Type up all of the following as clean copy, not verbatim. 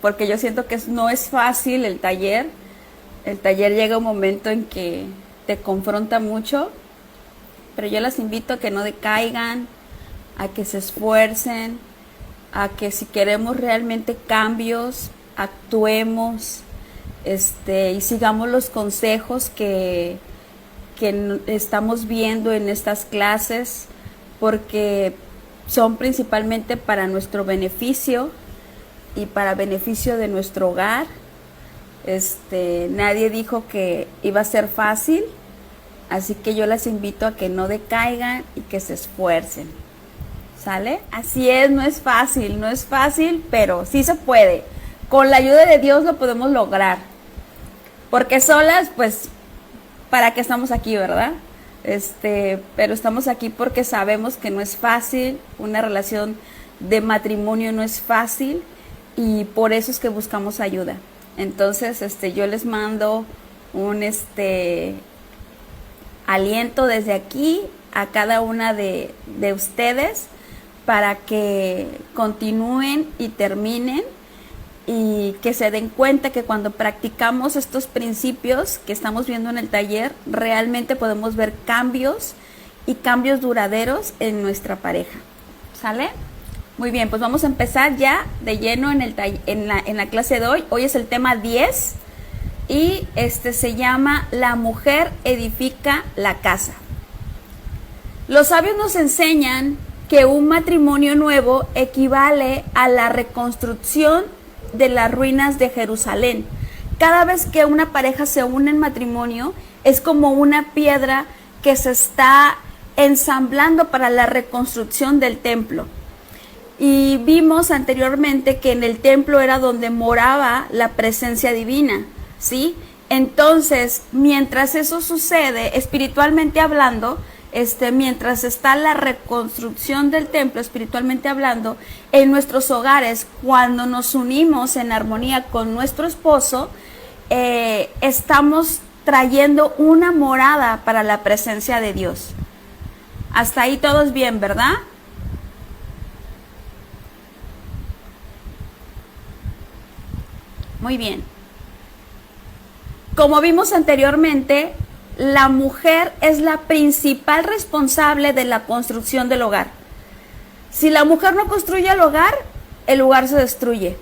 porque yo siento que no es fácil el taller. El taller llega un momento en que te confronta mucho, pero yo las invito a que no decaigan, a que se esfuercen, a que si queremos realmente cambios, actuemos, y sigamos los consejos que estamos viendo en estas clases, porque son principalmente para nuestro beneficio y para beneficio de nuestro hogar. Nadie dijo que iba a ser fácil, así que yo las invito a que no decaigan y que se esfuercen. ¿Sale? Así es, no es fácil, pero sí se puede. Con la ayuda de Dios lo podemos lograr. Porque solas, pues, ¿para qué estamos aquí, verdad? Pero estamos aquí porque sabemos que no es fácil, una relación de matrimonio no es fácil, y por eso es que buscamos ayuda. Entonces, yo les mando un aliento desde aquí a cada una de ustedes para que continúen y terminen, y que se den cuenta que cuando practicamos estos principios que estamos viendo en el taller, realmente podemos ver cambios, y cambios duraderos en nuestra pareja. ¿Sale? Muy bien, pues vamos a empezar ya de lleno en la clase de hoy. Hoy es el tema 10 y se llama La mujer edifica la casa. Los sabios nos enseñan que un matrimonio nuevo equivale a la reconstrucción de las ruinas de Jerusalén. Cada vez que una pareja se une en matrimonio, es como una piedra que se está ensamblando para la reconstrucción del templo. Y vimos anteriormente que en el templo era donde moraba la presencia divina, ¿sí? Entonces, mientras eso sucede, espiritualmente hablando, mientras está la reconstrucción del templo, espiritualmente hablando, en nuestros hogares, cuando nos unimos en armonía con nuestro esposo, estamos trayendo una morada para la presencia de Dios. Hasta ahí todos bien, ¿verdad? Muy bien. Como vimos anteriormente, la mujer es la principal responsable de la construcción del hogar. Si la mujer no construye el hogar se destruye.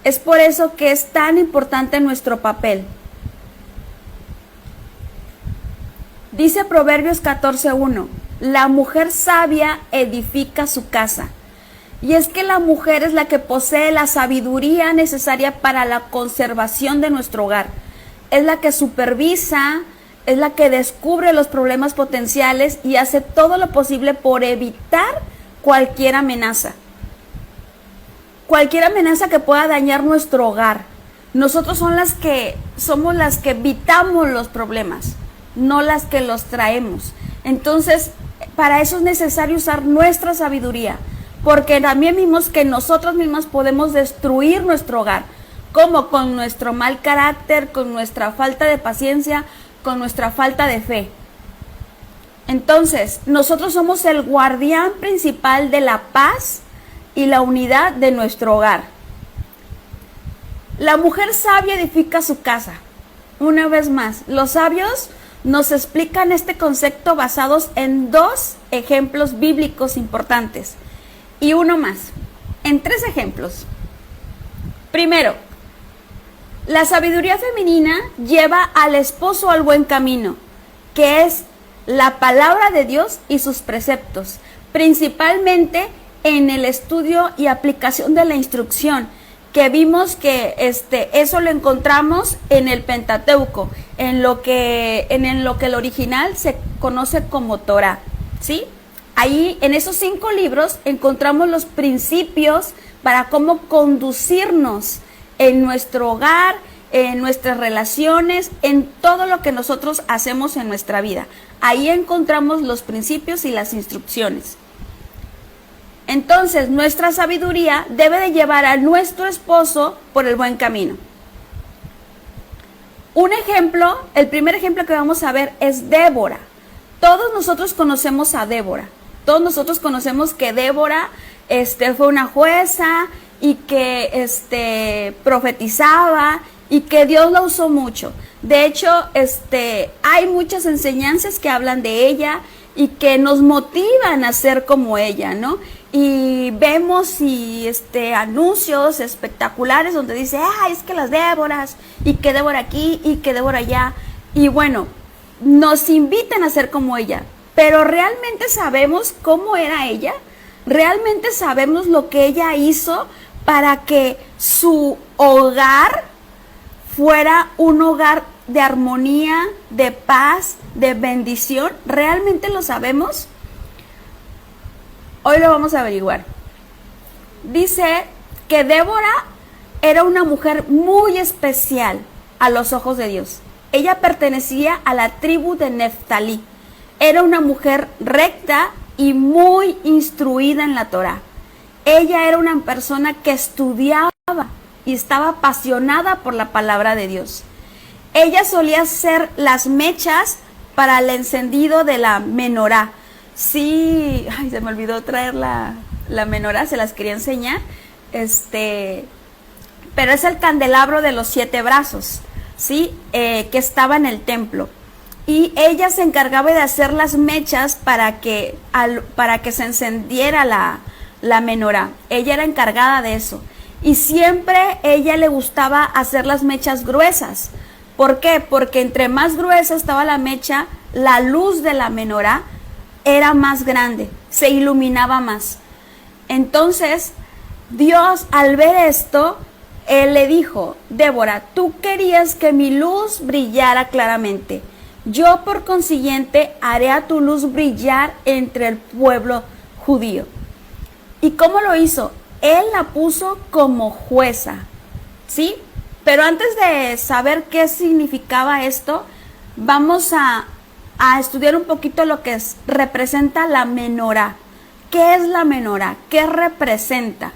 Es por eso que es tan importante nuestro papel. Dice Proverbios 14:1, la mujer sabia edifica su casa. Y es que la mujer es la que posee la sabiduría necesaria para la conservación de nuestro hogar. Es la que supervisa, es la que descubre los problemas potenciales y hace todo lo posible por evitar cualquier amenaza. Cualquier amenaza que pueda dañar nuestro hogar. Nosotros somos las que evitamos los problemas, no las que los traemos. Entonces, para eso es necesario usar nuestra sabiduría. Porque también vimos que nosotros mismos podemos destruir nuestro hogar, como con nuestro mal carácter, con nuestra falta de paciencia, con nuestra falta de fe. Entonces, nosotros somos el guardián principal de la paz y la unidad de nuestro hogar. La mujer sabia edifica su casa. Una vez más, los sabios nos explican este concepto basados en 2 ejemplos bíblicos importantes. Y uno más, en 3 ejemplos. Primero, la sabiduría femenina lleva al esposo al buen camino, que es la palabra de Dios y sus preceptos, principalmente en el estudio y aplicación de la instrucción, que vimos que eso lo encontramos en el Pentateuco, en lo que el original se conoce como Torá, ¿sí? Ahí, en esos 5 libros, encontramos los principios para cómo conducirnos en nuestro hogar, en nuestras relaciones, en todo lo que nosotros hacemos en nuestra vida. Ahí encontramos los principios y las instrucciones. Entonces, nuestra sabiduría debe de llevar a nuestro esposo por el buen camino. Un ejemplo, el primer ejemplo que vamos a ver es Débora. Todos nosotros conocemos a Débora. Todos nosotros conocemos que Débora fue una jueza y que profetizaba y que Dios la usó mucho. De hecho, hay muchas enseñanzas que hablan de ella y que nos motivan a ser como ella, ¿no? Y vemos anuncios espectaculares donde dice, es que las Déboras, y que Débora aquí, y que Débora allá. Y bueno, nos invitan a ser como ella, pero ¿realmente sabemos cómo era ella? ¿Realmente sabemos lo que ella hizo para que su hogar fuera un hogar de armonía, de paz, de bendición? ¿Realmente lo sabemos? Hoy lo vamos a averiguar. Dice que Débora era una mujer muy especial a los ojos de Dios. Ella pertenecía a la tribu de Neftalí. Era una mujer recta y muy instruida en la Torá. Ella era una persona que estudiaba y estaba apasionada por la palabra de Dios. Ella solía hacer las mechas para el encendido de la menorá. Sí, se me olvidó traer la menorá, se las quería enseñar. Pero es el candelabro de los 7 brazos, ¿sí? Que estaba en el templo. Y ella se encargaba de hacer las mechas para que se encendiera la menorá. Ella era encargada de eso. Y siempre ella le gustaba hacer las mechas gruesas. ¿Por qué? Porque entre más gruesa estaba la mecha, la luz de la menorá era más grande, se iluminaba más. Entonces, Dios, al ver esto, Él le dijo: Débora, tú querías que mi luz brillara claramente. Yo, por consiguiente, haré a tu luz brillar entre el pueblo judío. ¿Y cómo lo hizo? Él la puso como jueza, ¿sí? Pero antes de saber qué significaba esto, vamos a estudiar un poquito lo que representa la menorá. ¿Qué es la menorá? ¿Qué representa?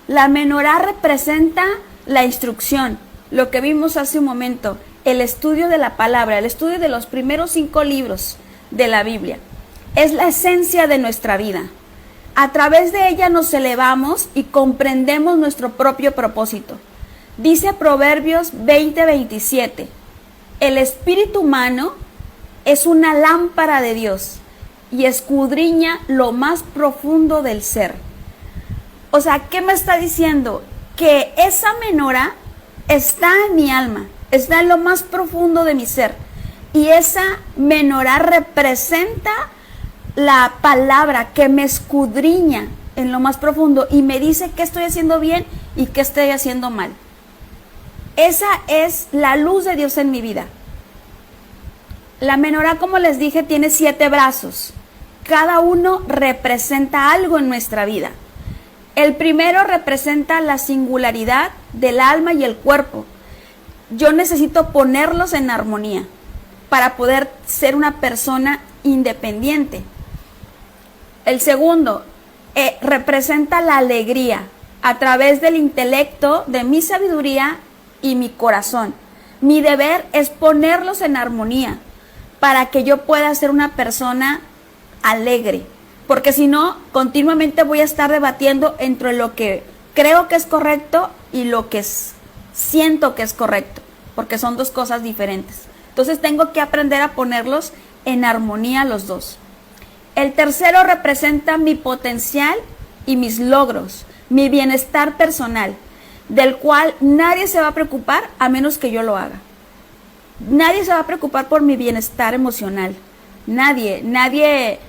La menorá representa la instrucción, lo que vimos hace un momento, el estudio de la palabra, el estudio de los primeros 5 libros de la Biblia. Es la esencia de nuestra vida. A través de ella nos elevamos y comprendemos nuestro propio propósito. Dice Proverbios 20:27, el espíritu humano es una lámpara de Dios y escudriña lo más profundo del ser. O sea, ¿qué me está diciendo? Que esa menorá está en mi alma, está en lo más profundo de mi ser. Y esa menorá representa la palabra que me escudriña en lo más profundo y me dice qué estoy haciendo bien y qué estoy haciendo mal. Esa es la luz de Dios en mi vida. La menorá, como les dije, tiene 7 brazos. Cada uno representa algo en nuestra vida. El primero representa la singularidad del alma y el cuerpo. Yo necesito ponerlos en armonía para poder ser una persona independiente. El segundo representa la alegría a través del intelecto, de mi sabiduría y mi corazón. Mi deber es ponerlos en armonía para que yo pueda ser una persona alegre, porque si no, continuamente voy a estar debatiendo entre lo que creo que es correcto y lo que siento que es correcto, porque son 2 cosas diferentes. Entonces tengo que aprender a ponerlos en armonía los 2. El tercero representa mi potencial y mis logros, mi bienestar personal, del cual nadie se va a preocupar a menos que yo lo haga. Nadie se va a preocupar por mi bienestar emocional. Nadie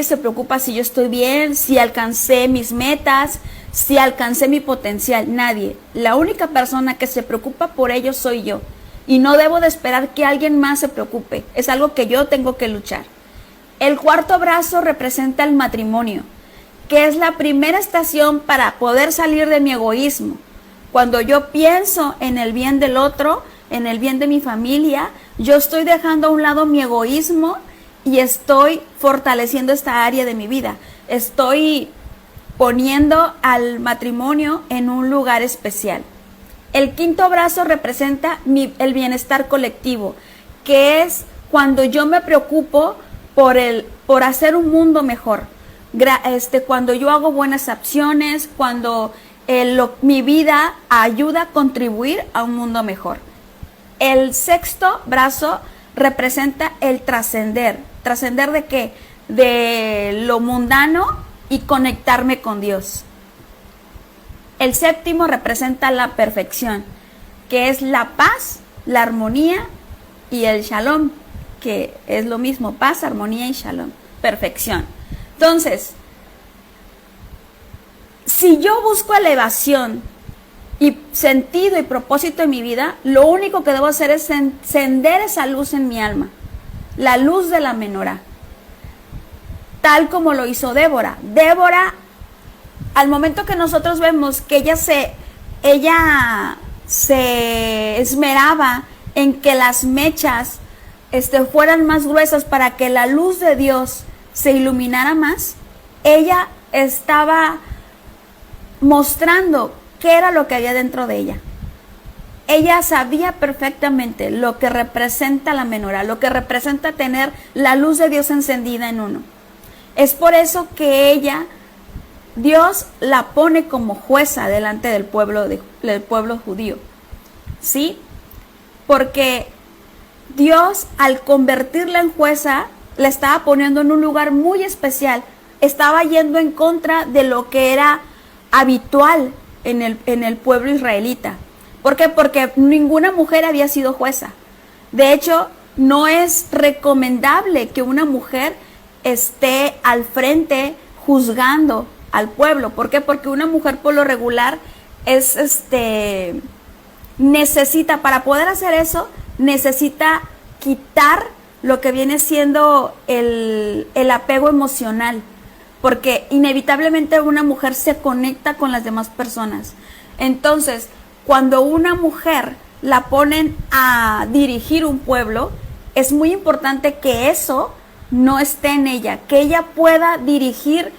se preocupa si yo estoy bien, si alcancé mis metas, si alcancé mi potencial. Nadie. La única persona que se preocupa por ello soy yo. Y no debo de esperar que alguien más se preocupe. Es algo que yo tengo que luchar. El cuarto brazo representa el matrimonio, que es la primera estación para poder salir de mi egoísmo. Cuando yo pienso en el bien del otro, en el bien de mi familia, yo estoy dejando a un lado mi egoísmo y estoy fortaleciendo esta área de mi vida. Estoy poniendo al matrimonio en un lugar especial. El quinto brazo representa el bienestar colectivo, que es cuando yo me preocupo por hacer un mundo mejor. Cuando yo hago buenas acciones, cuando mi vida ayuda a contribuir a un mundo mejor. El sexto brazo representa el trascender. ¿Trascender de qué? De lo mundano y conectarme con Dios. El séptimo representa la perfección, que es la paz, la armonía y el shalom, que es lo mismo, paz, armonía y shalom, perfección. Entonces, si yo busco elevación y sentido y propósito en mi vida, lo único que debo hacer es encender esa luz en mi alma, la luz de la menorá, tal como lo hizo Débora. Débora, al momento que nosotros vemos que ella se esmeraba en que las mechas fueran más gruesas para que la luz de Dios se iluminara más, ella estaba mostrando qué era lo que había dentro de ella. Ella sabía perfectamente lo que representa la menorá, lo que representa tener la luz de Dios encendida en uno. Es por eso que Dios la pone como jueza delante del pueblo judío, ¿sí? Porque Dios, al convertirla en jueza, la estaba poniendo en un lugar muy especial. Estaba yendo en contra de lo que era habitual en el pueblo israelita. ¿Por qué? Porque ninguna mujer había sido jueza. De hecho, no es recomendable que una mujer esté al frente juzgando al pueblo. ¿Por qué? Porque una mujer por lo regular necesita, para poder hacer eso, necesita quitar lo que viene siendo el apego emocional, porque inevitablemente una mujer se conecta con las demás personas. Entonces, cuando una mujer la ponen a dirigir un pueblo, es muy importante que eso no esté en ella, que ella pueda dirigir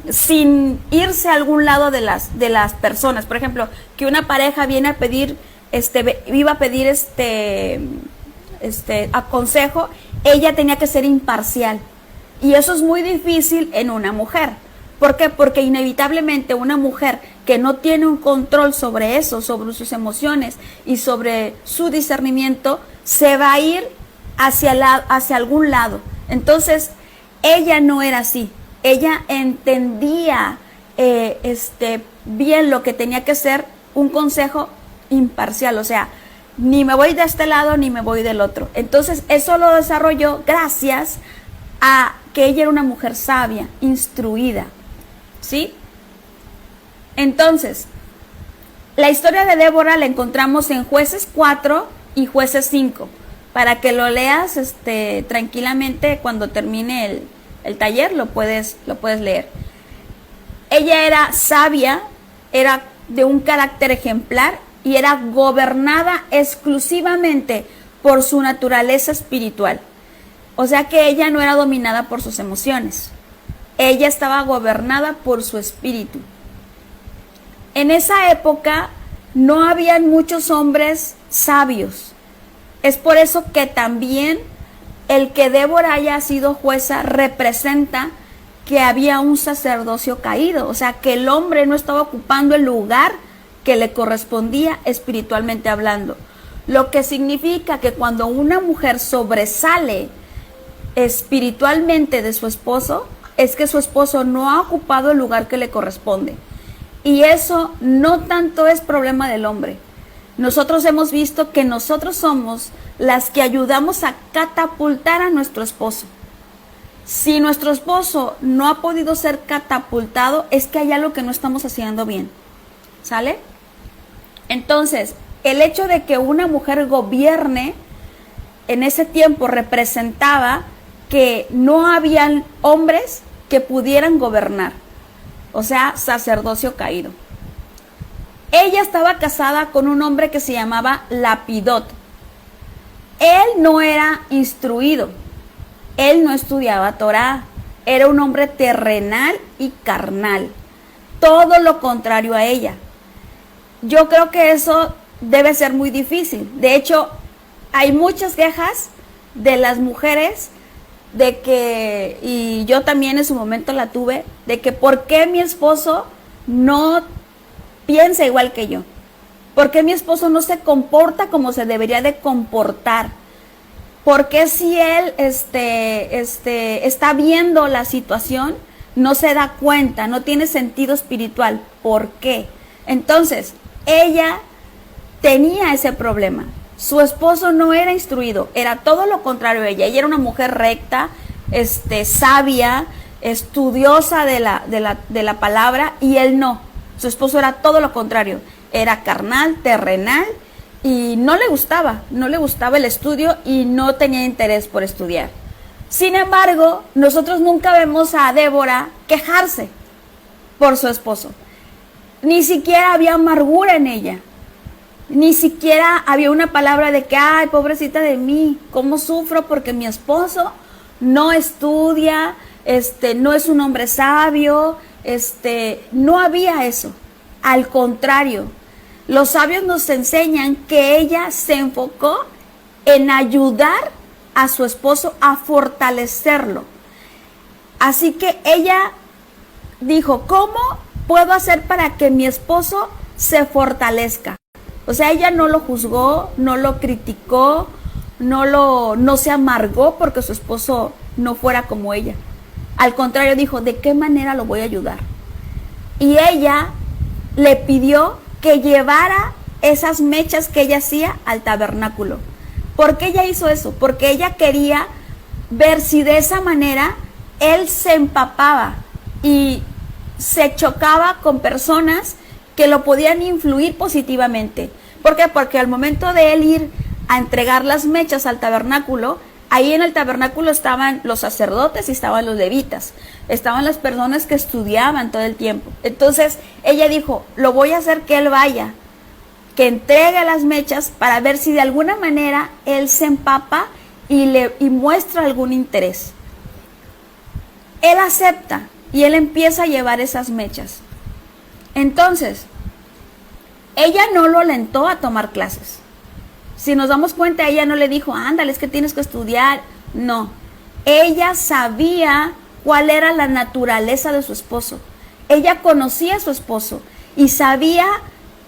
sin irse a algún lado de las personas. Por ejemplo, que una pareja viene a pedir iba a pedir consejo, ella tenía que ser imparcial, y eso es muy difícil en una mujer. ¿Por qué? Porque inevitablemente una mujer que no tiene un control sobre eso, sobre sus emociones y sobre su discernimiento, se va a ir hacia algún lado. Entonces, ella no era así. Ella entendía bien lo que tenía que ser un consejo imparcial, o sea, ni me voy de este lado ni me voy del otro. Entonces, eso lo desarrolló gracias a que ella era una mujer sabia, instruida, ¿sí? Entonces, la historia de Débora la encontramos en Jueces 4 y Jueces 5, para que lo leas tranquilamente. Cuando termine el taller lo puedes leer. Ella era sabia, era de un carácter ejemplar y era gobernada exclusivamente por su naturaleza espiritual. O sea que ella no era dominada por sus emociones. Ella estaba gobernada por su espíritu. En esa época no habían muchos hombres sabios. Es por eso que también el que Débora haya sido jueza representa que había un sacerdocio caído. O sea, que el hombre no estaba ocupando el lugar que le correspondía espiritualmente hablando. Lo que significa que cuando una mujer sobresale espiritualmente de su esposo, es que su esposo no ha ocupado el lugar que le corresponde. Y eso no tanto es problema del hombre. Nosotros hemos visto que nosotros somos las que ayudamos a catapultar a nuestro esposo. Si nuestro esposo no ha podido ser catapultado, es que hay algo que no estamos haciendo bien. ¿Sale? Entonces, el hecho de que una mujer gobierne en ese tiempo representaba que no habían hombres que pudieran gobernar. O sea, sacerdocio caído. Ella estaba casada con un hombre que se llamaba Lapidot. Él no era instruido. Él no estudiaba Torá. Era un hombre terrenal y carnal. Todo lo contrario a ella. Yo creo que eso debe ser muy difícil. De hecho, hay muchas quejas de las mujeres de que, y yo también en su momento la tuve, de que por qué mi esposo no piensa igual que yo, por qué mi esposo no se comporta como se debería de comportar, por qué si él está viendo la situación, no se da cuenta, no tiene sentido espiritual, ¿por qué? Entonces, ella tenía ese problema. Su esposo no era instruido, era todo lo contrario a ella. Ella era una mujer recta, sabia, estudiosa de la palabra, y él no. Su esposo era todo lo contrario. Era carnal, terrenal, y no le gustaba el estudio y no tenía interés por estudiar. Sin embargo, nosotros nunca vemos a Débora quejarse por su esposo. Ni siquiera había amargura en ella. Ni siquiera había una palabra de que, ay, pobrecita de mí, cómo sufro porque mi esposo no estudia, no es un hombre sabio, no había eso. Al contrario, los sabios nos enseñan que ella se enfocó en ayudar a su esposo a fortalecerlo. Así que ella dijo, ¿cómo puedo hacer para que mi esposo se fortalezca? O sea, ella no lo juzgó, no lo criticó, no se amargó porque su esposo no fuera como ella. Al contrario, dijo, ¿de qué manera lo voy a ayudar? Y ella le pidió que llevara esas mechas que ella hacía al tabernáculo. ¿Por qué ella hizo eso? Porque ella quería ver si de esa manera él se empapaba y se chocaba con personas que lo podían influir positivamente. ¿Por qué? Porque al momento de él ir a entregar las mechas al tabernáculo, ahí en el tabernáculo estaban los sacerdotes y estaban los levitas, estaban las personas que estudiaban todo el tiempo. Entonces ella dijo, lo voy a hacer que él vaya, que entregue las mechas para ver si de alguna manera él se empapa y muestra algún interés. Él acepta y él empieza a llevar esas mechas. Entonces, ella no lo alentó a tomar clases. Si nos damos cuenta, ella no le dijo, ándale, es que tienes que estudiar. No, ella sabía cuál era la naturaleza de su esposo. Ella conocía a su esposo y sabía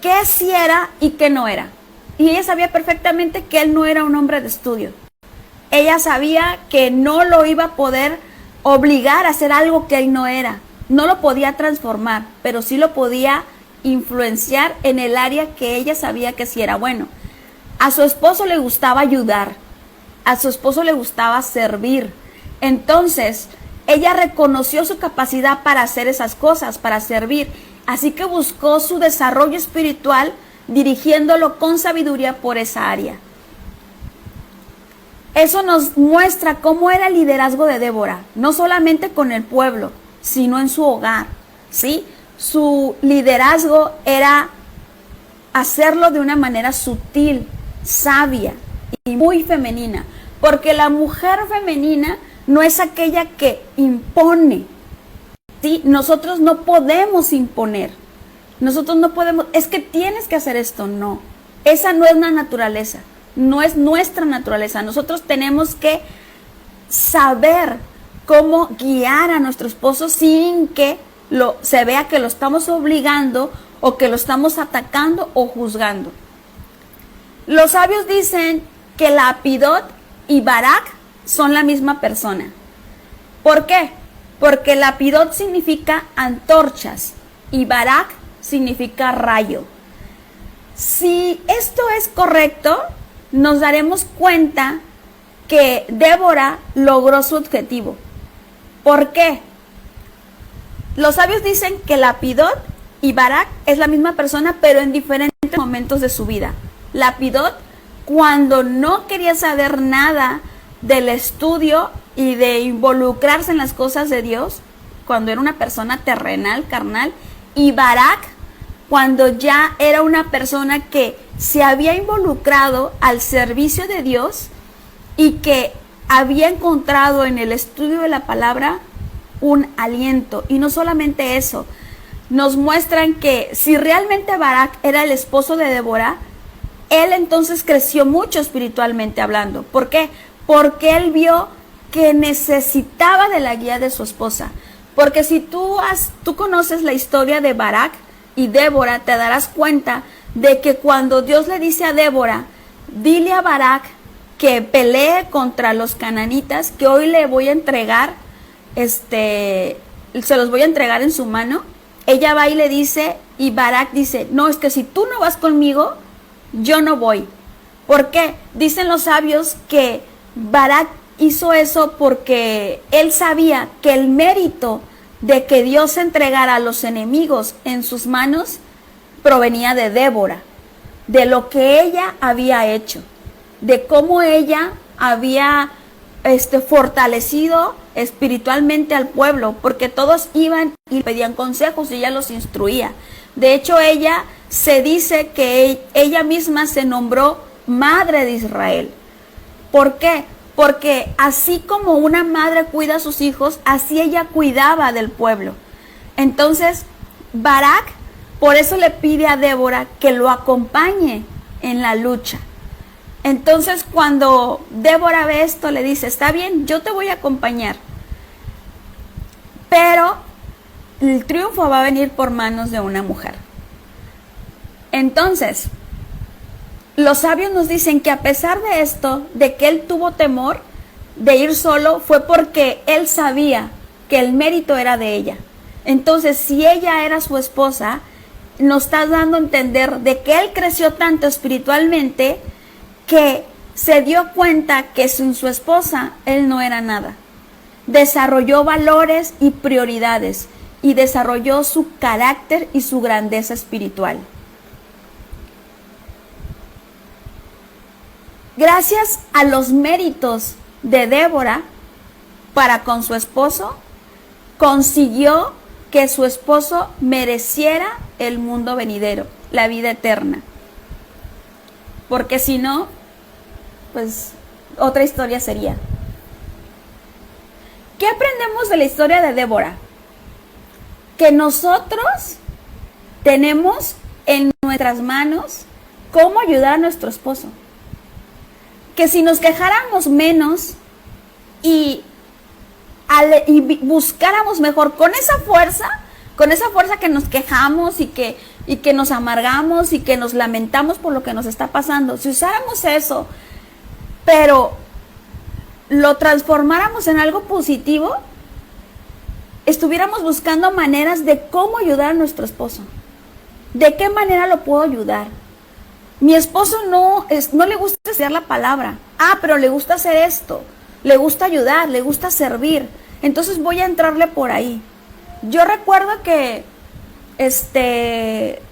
qué sí era y qué no era. Y ella sabía perfectamente que él no era un hombre de estudio. Ella sabía que no lo iba a poder obligar a hacer algo que él no era. No lo podía transformar, pero sí lo podía influenciar en el área que ella sabía que sí era bueno. A su esposo le gustaba ayudar, a su esposo le gustaba servir. Entonces, ella reconoció su capacidad para hacer esas cosas, para servir. Así que buscó su desarrollo espiritual dirigiéndolo con sabiduría por esa área. Eso nos muestra cómo era el liderazgo de Débora, no solamente con el pueblo, sino en su hogar, ¿sí? Su liderazgo era hacerlo de una manera sutil, sabia y muy femenina, porque la mujer femenina no es aquella que impone, ¿sí? Nosotros no podemos imponer, nosotros no podemos, es que tienes que hacer esto, no, esa no es una naturaleza, no es nuestra naturaleza. Nosotros tenemos que saber cómo guiar a nuestro esposo sin que se vea que lo estamos obligando o que lo estamos atacando o juzgando. Los sabios dicen que Lapidot y Barak son la misma persona. ¿Por qué? Porque Lapidot significa antorchas y Barak significa rayo. Si esto es correcto, nos daremos cuenta que Débora logró su objetivo. ¿Por qué? Los sabios dicen que Lapidot y Barak es la misma persona, pero en diferentes momentos de su vida. Lapidot, cuando no quería saber nada del estudio y de involucrarse en las cosas de Dios, cuando era una persona terrenal, carnal, y Barak, cuando ya era una persona que se había involucrado al servicio de Dios y que había encontrado en el estudio de la palabra un aliento. Y no solamente eso, nos muestran que si realmente Barak era el esposo de Débora, él entonces creció mucho espiritualmente hablando. ¿Por qué? Porque él vio que necesitaba de la guía de su esposa. Porque si tú conoces la historia de Barak y Débora, te darás cuenta de que cuando Dios le dice a Débora, dile a Barak que pelee contra los cananitas, que hoy le voy a entregar, se los voy a entregar en su mano, ella va y le dice, y Barak dice, no, es que si tú no vas conmigo, yo no voy. ¿Por qué? Dicen los sabios que Barak hizo eso porque él sabía que el mérito de que Dios entregara a los enemigos en sus manos provenía de Débora, de lo que ella había hecho, de cómo ella había fortalecido espiritualmente al pueblo, porque todos iban y pedían consejos y ella los instruía. De hecho, ella se dice que ella misma se nombró madre de Israel. ¿Por qué? Porque así como una madre cuida a sus hijos, así ella cuidaba del pueblo. Entonces, Barak, por eso le pide a Débora que lo acompañe en la lucha. Entonces, cuando Débora ve esto, le dice, está bien, yo te voy a acompañar, pero el triunfo va a venir por manos de una mujer. Entonces, los sabios nos dicen que a pesar de esto, de que él tuvo temor de ir solo, fue porque él sabía que el mérito era de ella. Entonces, si ella era su esposa, nos está dando a entender de que él creció tanto espiritualmente que se dio cuenta que sin su esposa él no era nada. Desarrolló valores y prioridades y desarrolló su carácter y su grandeza espiritual. Gracias a los méritos de Débora para con su esposo, consiguió que su esposo mereciera el mundo venidero, la vida eterna. Porque si no, pues otra historia sería. ¿Qué aprendemos de la historia de Débora? Que nosotros tenemos en nuestras manos cómo ayudar a nuestro esposo. Que si nos quejáramos menos y buscáramos mejor con esa fuerza que nos quejamos y que nos amargamos y que nos lamentamos por lo que nos está pasando, si usáramos eso, pero lo transformáramos en algo positivo, estuviéramos buscando maneras de cómo ayudar a nuestro esposo. ¿De qué manera lo puedo ayudar? Mi esposo no le gusta estudiar la palabra. Pero le gusta hacer esto. Le gusta ayudar, le gusta servir. Entonces voy a entrarle por ahí. Yo recuerdo que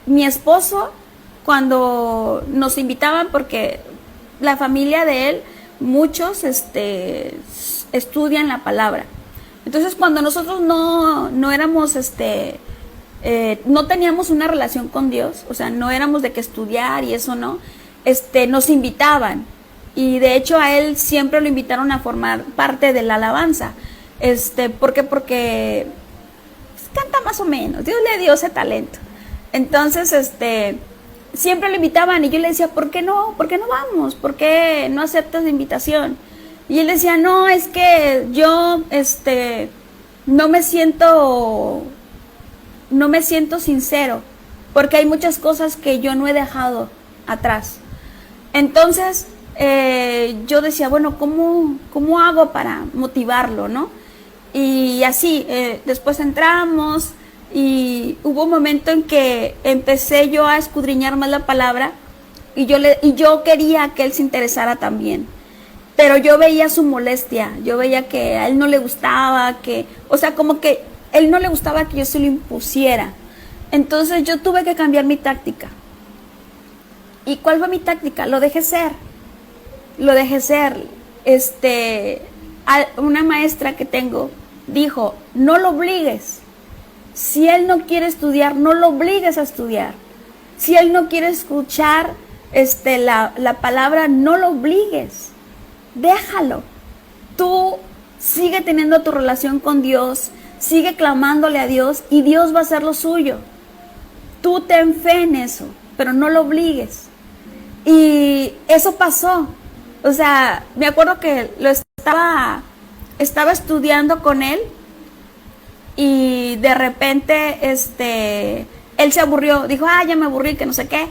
mi esposo, cuando nos invitaban, porque la familia de él, muchos estudian la palabra. Entonces cuando nosotros no éramos no teníamos una relación con Dios, o sea, no éramos de que estudiar y eso no, nos invitaban, y de hecho a él siempre lo invitaron a formar parte de la alabanza, ¿por qué? Porque pues, canta más o menos, Dios le dio ese talento. Entonces, siempre lo invitaban y yo le decía, ¿por qué no vamos? ¿Por qué no aceptas la invitación? Y él decía, no, es que yo, no me siento sincero, porque hay muchas cosas que yo no he dejado atrás. Entonces, yo decía, bueno, ¿cómo hago para motivarlo, no? Y así, después entramos y hubo un momento en que empecé yo a escudriñar más la palabra y yo quería que él se interesara también. Pero yo veía su molestia, yo veía que a él no le gustaba, como que él no le gustaba que yo se lo impusiera. Entonces yo tuve que cambiar mi táctica. ¿Y cuál fue mi táctica? Lo dejé ser. Una maestra que tengo dijo, no lo obligues. Si él no quiere estudiar, no lo obligues a estudiar. Si él no quiere escuchar la palabra, no lo obligues. Déjalo. Tú sigue teniendo tu relación con Dios, sigue clamándole a Dios y Dios va a hacer lo suyo. Tú ten fe en eso, pero no lo obligues. Y eso pasó. O sea, me acuerdo que lo estaba estaba estudiando con él y de repente él se aburrió, dijo, ya me aburrí, que no sé qué.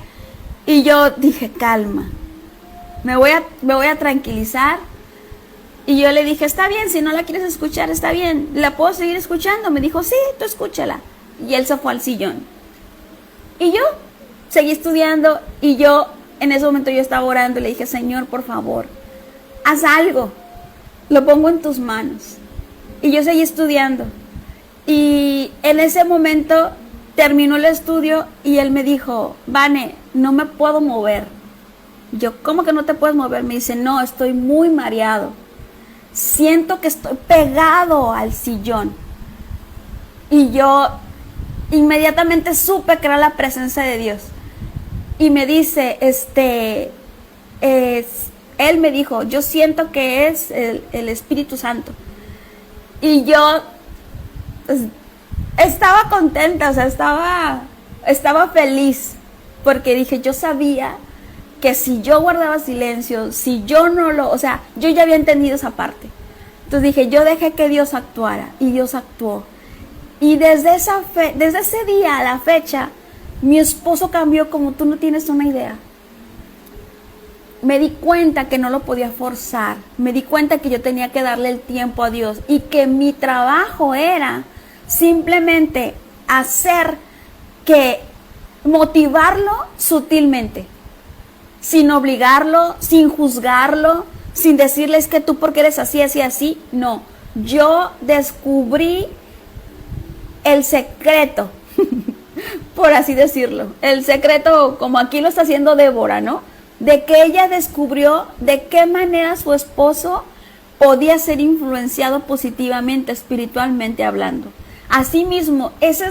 Y yo dije, calma, me voy a tranquilizar. Y yo le dije, está bien, si no la quieres escuchar, está bien, ¿la puedo seguir escuchando? Me dijo, sí, tú escúchala. Y él se fue al sillón. Y yo seguí estudiando y yo, en ese momento yo estaba orando y le dije, Señor, por favor, haz algo, lo pongo en tus manos. Y yo seguí estudiando. Y en ese momento terminó el estudio y él me dijo, Vane, no me puedo mover. Yo, ¿cómo que no te puedes mover? Me dice, no, estoy muy mareado. Siento que estoy pegado al sillón. Y yo inmediatamente supe que era la presencia de Dios. Y me dice, él me dijo, yo siento que es el Espíritu Santo. Y yo pues, estaba contenta, o sea, estaba feliz. Porque dije, yo sabía que si yo guardaba silencio, si yo no lo, o sea, yo ya había entendido esa parte. Entonces dije, yo dejé que Dios actuara y Dios actuó. Y desde ese día a la fecha, mi esposo cambió como tú no tienes una idea. Me di cuenta que no lo podía forzar, me di cuenta que yo tenía que darle el tiempo a Dios y que mi trabajo era simplemente motivarlo sutilmente. Sin obligarlo, sin juzgarlo, sin decirles que tú porque eres así, así, así. No, yo descubrí el secreto, por así decirlo. El secreto, como aquí lo está haciendo Débora, ¿no? De que ella descubrió de qué manera su esposo podía ser influenciado positivamente, espiritualmente hablando. Asimismo, eso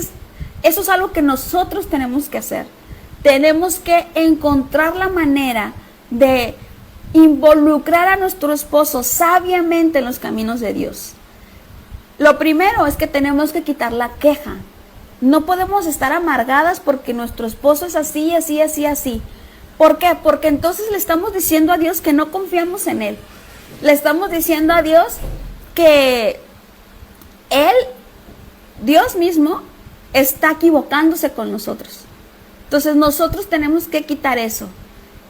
es algo que nosotros tenemos que hacer. Tenemos que encontrar la manera de involucrar a nuestro esposo sabiamente en los caminos de Dios. Lo primero es que tenemos que quitar la queja. No podemos estar amargadas porque nuestro esposo es así, así, así, así. ¿Por qué? Porque entonces le estamos diciendo a Dios que no confiamos en Él. Le estamos diciendo a Dios que Él, Dios mismo, está equivocándose con nosotros. Entonces nosotros tenemos que quitar eso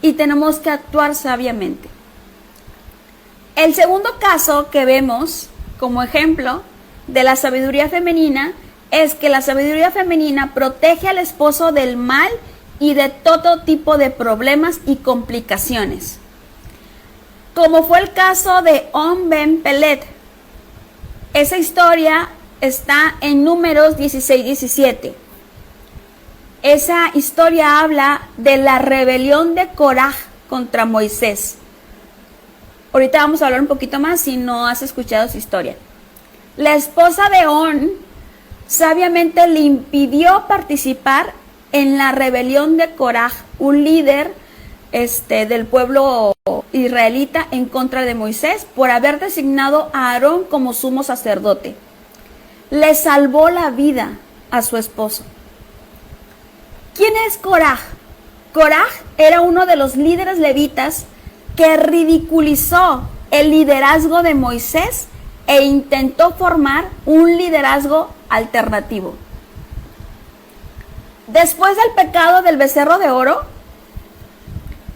y tenemos que actuar sabiamente. El segundo caso que vemos como ejemplo de la sabiduría femenina es que la sabiduría femenina protege al esposo del mal y de todo tipo de problemas y complicaciones. Como fue el caso de On Ben Pelet. Esa historia está en Números 16-17. Esa historia habla de la rebelión de Coraj contra Moisés. Ahorita vamos a hablar un poquito más si no has escuchado su historia. La esposa de On sabiamente le impidió participar en la rebelión de Coraj, un líder del pueblo israelita en contra de Moisés, por haber designado a Aarón como sumo sacerdote. Le salvó la vida a su esposo. ¿Quién es Coraj? Coraj era uno de los líderes levitas que ridiculizó el liderazgo de Moisés e intentó formar un liderazgo alternativo. Después del pecado del becerro de oro,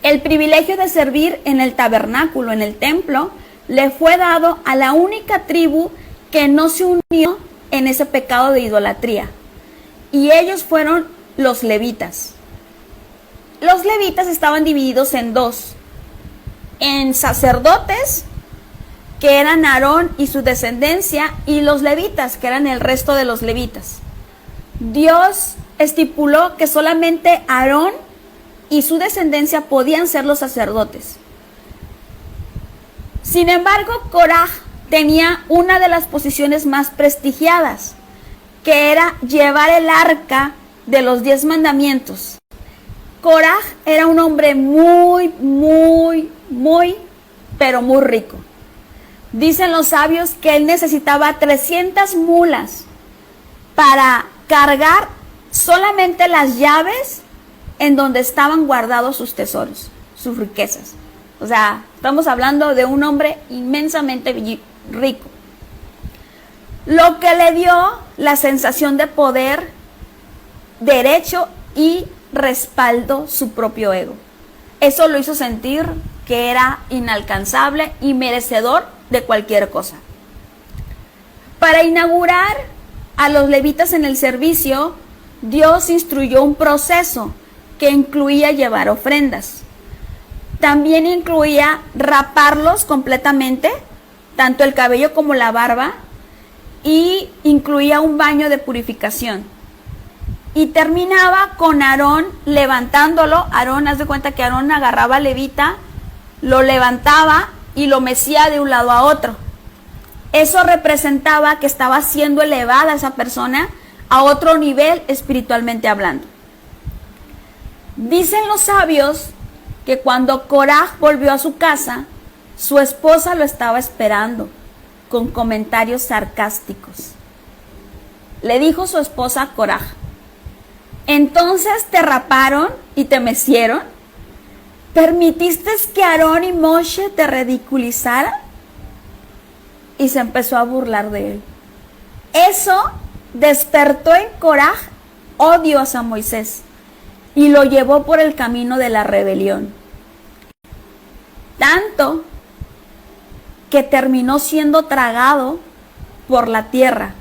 el privilegio de servir en el tabernáculo, en el templo, le fue dado a la única tribu que no se unió en ese pecado de idolatría. Y ellos fueron los levitas. Los levitas estaban divididos en dos. En sacerdotes, que eran Aarón y su descendencia, y los levitas, que eran el resto de los levitas. Dios estipuló que solamente Aarón y su descendencia podían ser los sacerdotes. Sin embargo, Coraj tenía una de las posiciones más prestigiadas, que era llevar el arca de los 10 mandamientos. Coraj era un hombre muy, pero muy rico. Dicen los sabios que él necesitaba 300 mulas para cargar solamente las llaves en donde estaban guardados sus tesoros, sus riquezas. O sea, estamos hablando de un hombre inmensamente rico. lo que le dio la sensación de poder, derecho y respaldo su propio ego. Eso lo hizo sentir que era inalcanzable y merecedor de cualquier cosa. Para inaugurar a los levitas en el servicio, Dios instruyó un proceso que incluía llevar ofrendas. También incluía raparlos completamente, tanto el cabello como la barba, y incluía un baño de purificación. Y terminaba con Aarón levantándolo. Aarón, haz de cuenta que Aarón agarraba al levita, lo levantaba y lo mecía de un lado a otro. Eso representaba que estaba siendo elevada esa persona a otro nivel espiritualmente hablando. Dicen los sabios que cuando Coraj volvió a su casa, su esposa lo estaba esperando con comentarios sarcásticos. Le dijo su esposa a Coraj: ¿entonces te raparon y te mecieron? ¿Permitiste que Aarón y Moshe te ridiculizaran? Y se empezó a burlar de él. Eso despertó en Coraj odio hacia Moisés y lo llevó por el camino de la rebelión. Tanto que terminó siendo tragado por la tierra,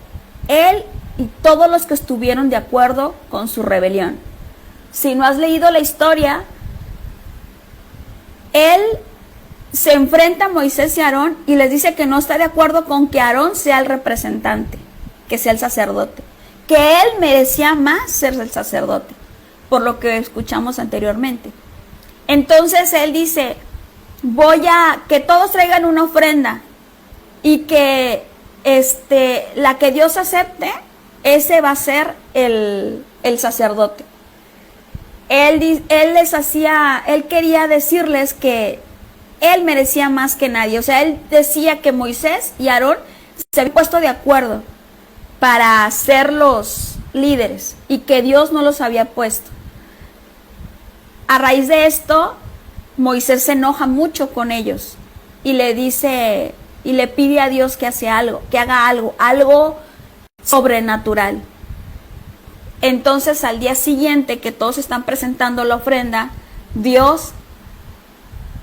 él y todos los que estuvieron de acuerdo con su rebelión. Si no has leído la historia, él se enfrenta a Moisés y Aarón y les dice que no está de acuerdo con que Aarón sea el representante, que sea el sacerdote, que él merecía más ser el sacerdote, por lo que escuchamos anteriormente. Entonces él dice: voy a que todos traigan una ofrenda y que la que Dios acepte, ese va a ser el sacerdote. Él quería decirles que él merecía más que nadie. O sea, él decía que Moisés y Aarón se habían puesto de acuerdo para ser los líderes y que Dios no los había puesto. A raíz de esto, Moisés se enoja mucho con ellos y le dice y le pide a Dios que haga algo sobrenatural. Entonces, al día siguiente que todos están presentando la ofrenda, Dios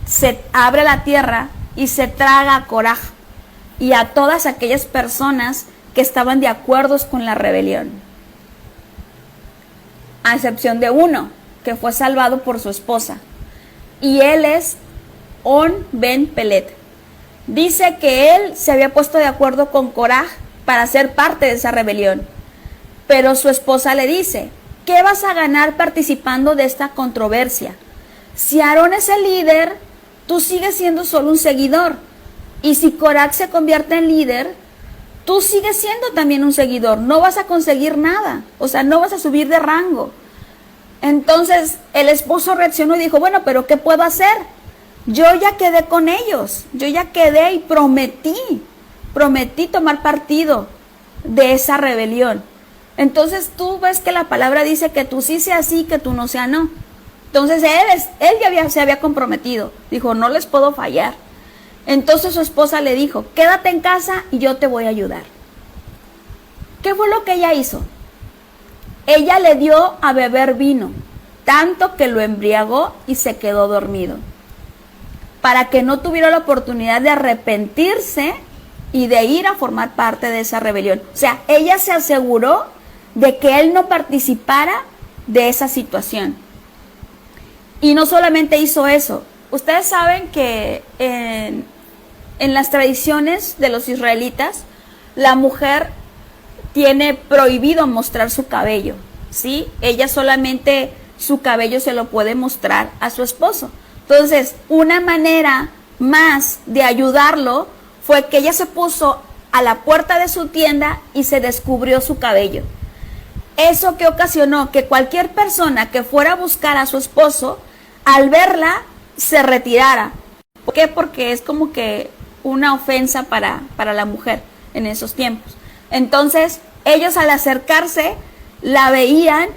se abre la tierra y se traga a Coraj y a todas aquellas personas que estaban de acuerdo con la rebelión, a excepción de uno que fue salvado por su esposa, y él es On Ben Pelet. Dice que él se había puesto de acuerdo con Coraj para ser parte de esa rebelión, pero su esposa le dice: ¿qué vas a ganar participando de esta controversia? Si Aarón es el líder, tú sigues siendo solo un seguidor, y si Coraj se convierte en líder, tú sigues siendo también un seguidor. No vas a conseguir nada, o sea, no vas a subir de rango. Entonces el esposo reaccionó y dijo: bueno, pero ¿qué puedo hacer? Yo ya quedé con ellos, yo ya quedé y prometí tomar partido de esa rebelión. Entonces tú ves que la palabra dice que tú sí sea sí, que tú no sea no. Entonces él ya se había comprometido, dijo: no les puedo fallar. Entonces su esposa le dijo: quédate en casa y yo te voy a ayudar. ¿Qué fue lo que ella hizo? Ella le dio a beber vino, tanto que lo embriagó y se quedó dormido, para que no tuviera la oportunidad de arrepentirse y de ir a formar parte de esa rebelión. O sea, ella se aseguró de que él no participara de esa situación. Y no solamente hizo eso. Ustedes saben que en las tradiciones de los israelitas, la mujer tiene prohibido mostrar su cabello, ¿sí? Ella solamente su cabello se lo puede mostrar a su esposo. Entonces, una manera más de ayudarlo fue que ella se puso a la puerta de su tienda y se descubrió su cabello. Eso que ocasionó que cualquier persona que fuera a buscar a su esposo, al verla, se retirara. ¿Por qué? Porque es como que una ofensa para la mujer en esos tiempos. Entonces, ellos al acercarse, la veían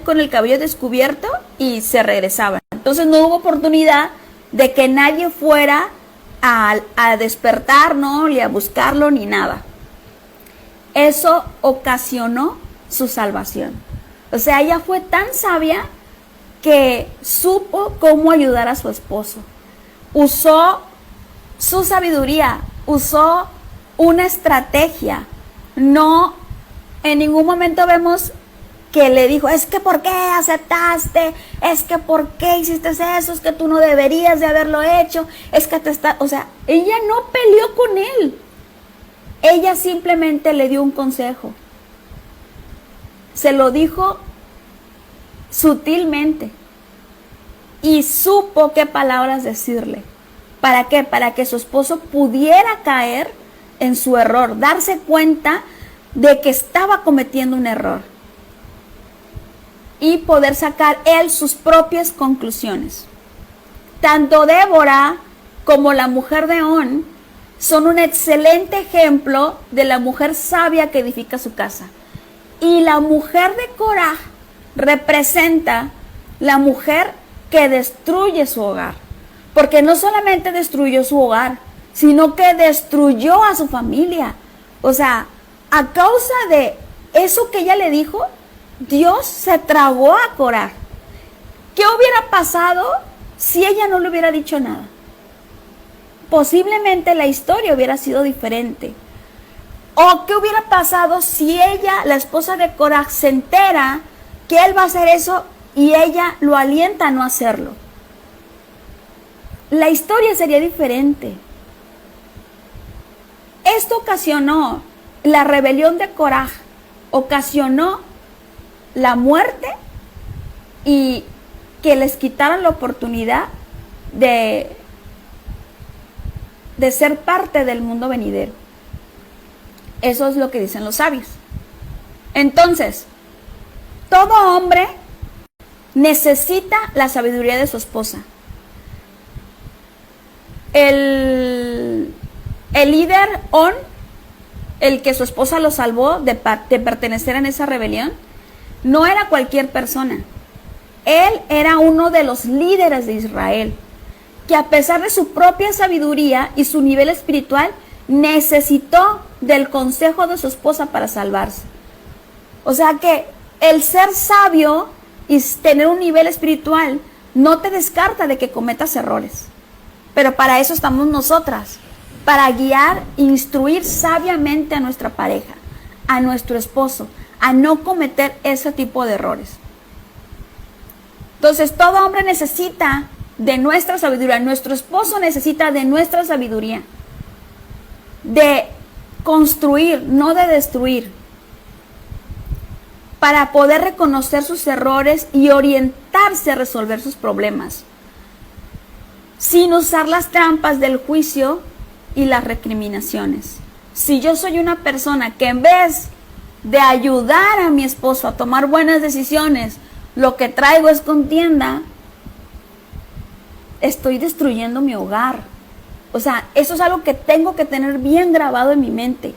con el cabello descubierto y se regresaban. Entonces no hubo oportunidad de que nadie fuera a despertar, ¿no? Ni a buscarlo, ni nada. eso ocasionó su salvación. O sea, ella fue tan sabia que supo cómo ayudar a su esposo. Usó su sabiduría, usó una estrategia. No, en ningún momento vemos que le dijo, es que ¿por qué aceptaste? Es que ¿por qué hiciste eso? Es que tú no deberías de haberlo hecho. Es que te está... O sea, ella no peleó con él. Ella simplemente le dio un consejo. Se lo dijo sutilmente. Y supo qué palabras decirle. ¿Para qué? Para que su esposo pudiera caer en su error, darse cuenta de que estaba cometiendo un error y poder sacar él sus propias conclusiones. Tanto Débora como la mujer de On son un excelente ejemplo de la mujer sabia que edifica su casa. Y la mujer de Coraj representa la mujer que destruye su hogar. Porque no solamente destruyó su hogar, sino que destruyó a su familia. O sea, a causa de eso que ella le dijo, Dios se tragó a Coraj. ¿Qué hubiera pasado si ella no le hubiera dicho nada? Posiblemente la historia hubiera sido diferente. ¿O qué hubiera pasado si ella, la esposa de Coraj, se entera que él va a hacer eso y ella lo alienta a no hacerlo? La historia sería diferente. Esto ocasionó la rebelión de Coraj, ocasionó la muerte y que les quitaran la oportunidad de ser parte del mundo venidero. Eso es lo que dicen los sabios. Entonces, todo hombre necesita la sabiduría de su esposa. El líder On, el que su esposa lo salvó de pertenecer en esa rebelión, no era cualquier persona. Él era uno de los líderes de Israel, que a pesar de su propia sabiduría y su nivel espiritual, necesitó del consejo de su esposa para salvarse. O sea que el ser sabio y tener un nivel espiritual no te descarta de que cometas errores. Pero para eso estamos nosotras, para guiar, instruir sabiamente a nuestra pareja, a nuestro esposo, a no cometer ese tipo de errores. Entonces, todo hombre necesita de nuestra sabiduría, nuestro esposo necesita de nuestra sabiduría, de construir, no de destruir, para poder reconocer sus errores y orientarse a resolver sus problemas, sin usar las trampas del juicio y las recriminaciones. Si yo soy una persona que en vez de ayudar a mi esposo a tomar buenas decisiones, lo que traigo es contienda, estoy destruyendo mi hogar. O sea, eso es algo que tengo que tener bien grabado en mi mente.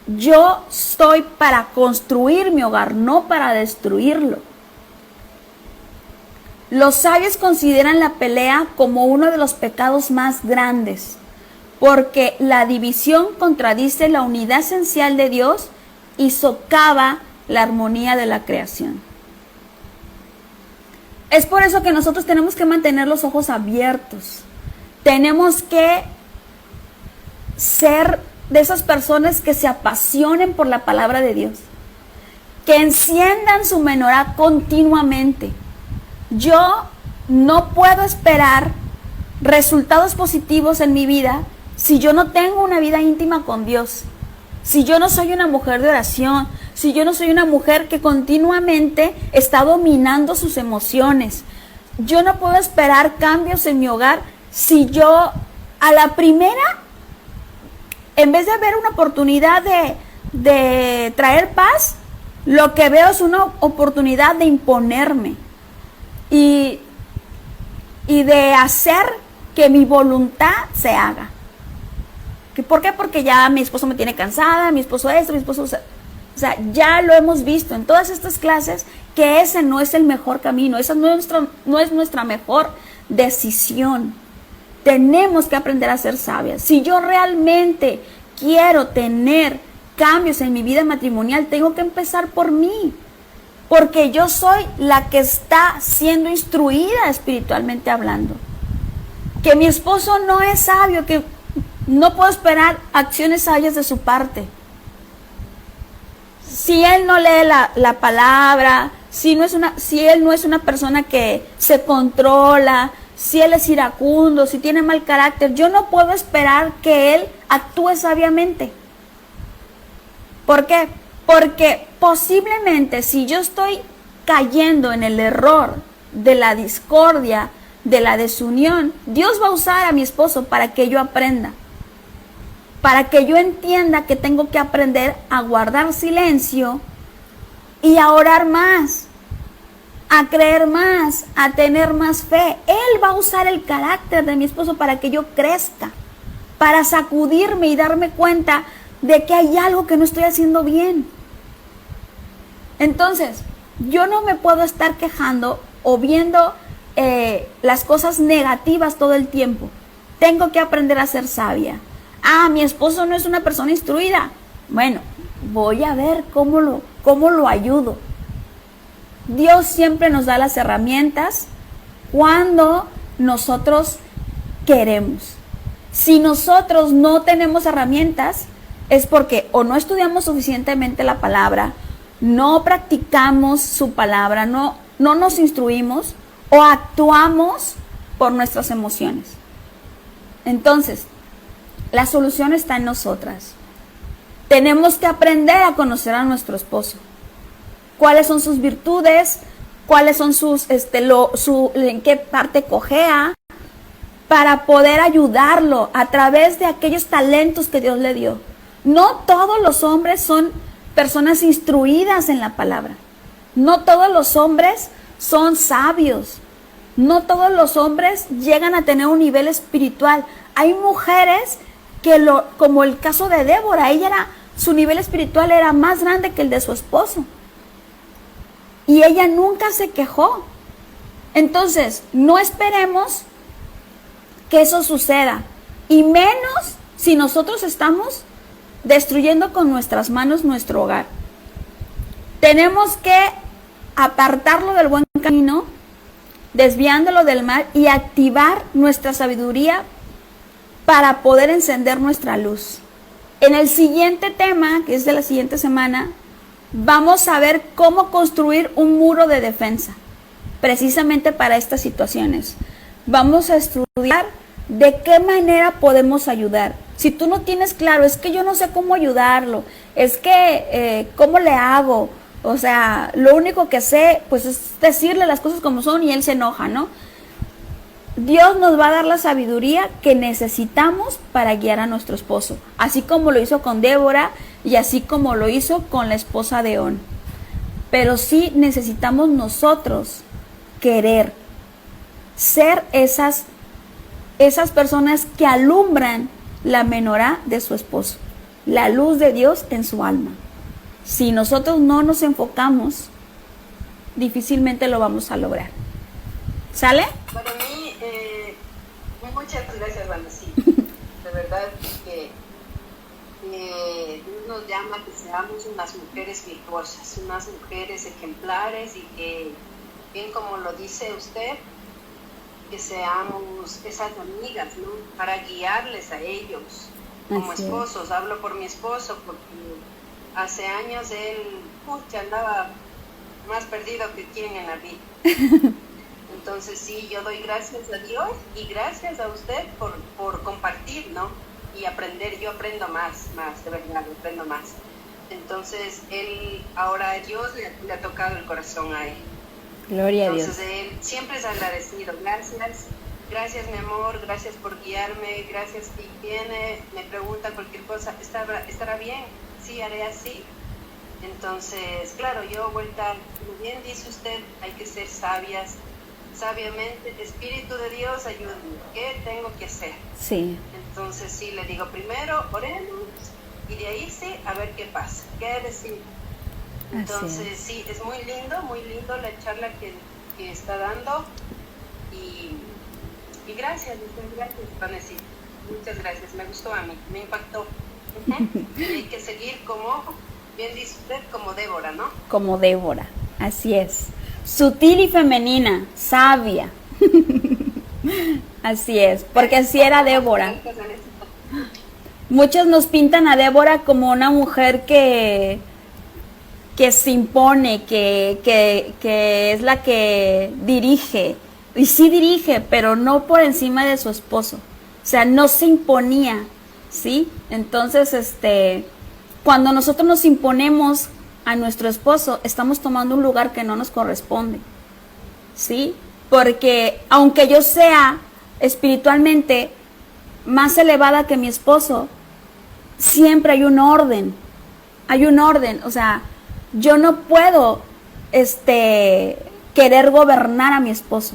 Yo estoy para construir mi hogar, no para destruirlo. Los sabios consideran la pelea como uno de los pecados más grandes, porque la división contradice la unidad esencial de Dios y socava la armonía de la creación. Es por eso que nosotros tenemos que mantener los ojos abiertos. Tenemos que ser de esas personas que se apasionen por la palabra de Dios, que enciendan su menorá continuamente. Yo no puedo esperar resultados positivos en mi vida si yo no tengo una vida íntima con Dios, si yo no soy una mujer de oración, si yo no soy una mujer que continuamente está dominando sus emociones. Yo no puedo esperar cambios en mi hogar si yo a la primera, en vez de ver una oportunidad de traer paz, lo que veo es una oportunidad de imponerme y de hacer que mi voluntad se haga. ¿Por qué? Porque ya mi esposo me tiene cansada, mi esposo esto, mi esposo... O sea, ya lo hemos visto en todas estas clases que ese no es el mejor camino, esa no es nuestra mejor decisión. Tenemos que aprender a ser sabias. Si yo realmente quiero tener cambios en mi vida matrimonial, tengo que empezar por mí. Porque yo soy la que está siendo instruida espiritualmente hablando. Que mi esposo no es sabio, que no puedo esperar acciones sabias de su parte. Si él no lee la palabra, si él no es una persona que se controla, si él es iracundo, si tiene mal carácter, yo no puedo esperar que él actúe sabiamente. ¿Por qué? Porque posiblemente si yo estoy cayendo en el error de la discordia, de la desunión, Dios va a usar a mi esposo para que yo aprenda, para que yo entienda que tengo que aprender a guardar silencio y a orar más, a creer más, a tener más fe. Él va a usar el carácter de mi esposo para que yo crezca, para sacudirme y darme cuenta de que hay algo que no estoy haciendo bien. Entonces, yo no me puedo estar quejando o viendo las cosas negativas todo el tiempo. Tengo que aprender a ser sabia. Mi esposo no es una persona instruida. Bueno, voy a ver cómo lo ayudo. Dios siempre nos da las herramientas cuando nosotros queremos. Si nosotros no tenemos herramientas, es porque o no estudiamos suficientemente la palabra, no practicamos su palabra, no nos instruimos o actuamos por nuestras emociones. Entonces, la solución está en nosotras. Tenemos que aprender a conocer a nuestro esposo. ¿Cuáles son sus virtudes? ¿Cuáles son en qué parte cojea? Para poder ayudarlo a través de aquellos talentos que Dios le dio. No todos los hombres son personas instruidas en la palabra. No todos los hombres son sabios. No todos los hombres llegan a tener un nivel espiritual. Hay mujeres que como el caso de Débora, su nivel espiritual era más grande que el de su esposo. Y ella nunca se quejó. Entonces, no esperemos que eso suceda. Y menos si nosotros estamos destruyendo con nuestras manos nuestro hogar. Tenemos que apartarlo del buen camino, desviándolo del mal y activar nuestra sabiduría para poder encender nuestra luz. En el siguiente tema, que es de la siguiente semana, vamos a ver cómo construir un muro de defensa, precisamente para estas situaciones. Vamos a estudiar de qué manera podemos ayudar. Si tú no tienes claro, es que yo no sé cómo ayudarlo, es que cómo le hago, o sea, lo único que sé pues es decirle las cosas como son y él se enoja, ¿no? Dios nos va a dar la sabiduría que necesitamos para guiar a nuestro esposo, así como lo hizo con Débora y así como lo hizo con la esposa de On. Pero sí necesitamos nosotros querer ser esas personas que alumbran la menorá de su esposo, la luz de Dios en su alma. Si nosotros no nos enfocamos, difícilmente lo vamos a lograr. ¿Sale? Para mí, muchas gracias, Vanessa. De verdad que Dios nos llama a que seamos unas mujeres virtuosas, unas mujeres ejemplares y que, bien como lo dice usted, que seamos esas amigas, ¿no? Para guiarles a ellos como esposos. Hablo por mi esposo porque hace años él andaba más perdido que quien en la vida. Entonces sí, yo doy gracias a Dios y gracias a usted por compartir, ¿no? Y aprender. Yo aprendo más, de verdad, aprendo más. Entonces ahora a Dios le ha tocado el corazón a él. Gloria a Dios. Entonces él siempre es agradecido. Gracias mi amor, gracias por guiarme, gracias. Y viene, me pregunta cualquier cosa, ¿estará bien? Sí, haré así. Entonces, claro, yo vuelta, como bien dice usted, hay que ser sabiamente, Espíritu de Dios, ayúdame, ¿qué tengo que hacer? Sí. Entonces sí, le digo, primero oremos y de ahí sí, a ver qué pasa, qué decir. Entonces sí, es muy lindo la charla que está dando y gracias, Vanessa, muchas gracias, me gustó a mí, me impactó. Y hay que seguir como, bien dice usted, como Débora, ¿no? Como Débora, así es. Sutil y femenina, sabia. Así es, porque así era Débora. Muchos nos pintan a Débora como una mujer que se impone, que es la que dirige. Y sí dirige, pero no por encima de su esposo. O sea, no se imponía, ¿sí? Entonces, cuando nosotros nos imponemos a nuestro esposo, estamos tomando un lugar que no nos corresponde, ¿sí? Porque aunque yo sea espiritualmente más elevada que mi esposo, siempre hay un orden, o sea, yo no puedo, querer gobernar a mi esposo,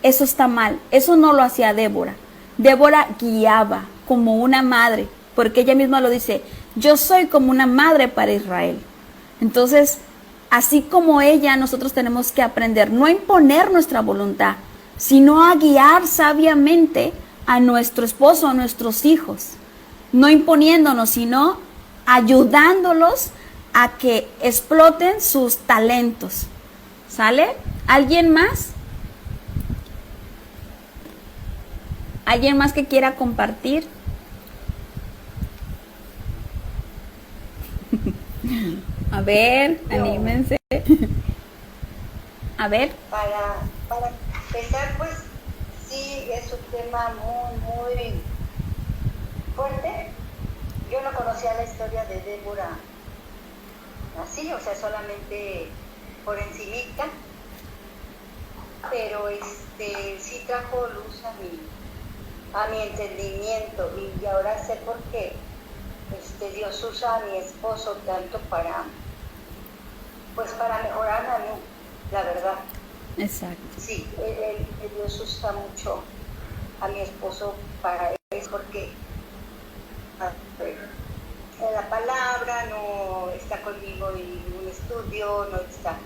eso está mal, eso no lo hacía Débora. Débora guiaba como una madre, porque ella misma lo dice, yo soy como una madre para Israel. Entonces, así como ella, nosotros tenemos que aprender no a imponer nuestra voluntad, sino a guiar sabiamente a nuestro esposo, a nuestros hijos, no imponiéndonos, sino ayudándolos a que exploten sus talentos. ¿Sale? ¿Alguien más? ¿Alguien más que quiera compartir? A ver, anímense. A ver. Para empezar, pues sí, es un tema muy fuerte. Yo no conocía la historia de Débora así, o sea, solamente por encimita, pero sí trajo luz a mi entendimiento, y ahora sé por qué Dios usa a mi esposo tanto para mejorarme a mí, la verdad. Exacto. Sí, Dios usa mucho a mi esposo para eso, porque en la palabra no está conmigo en ningún estudio, no está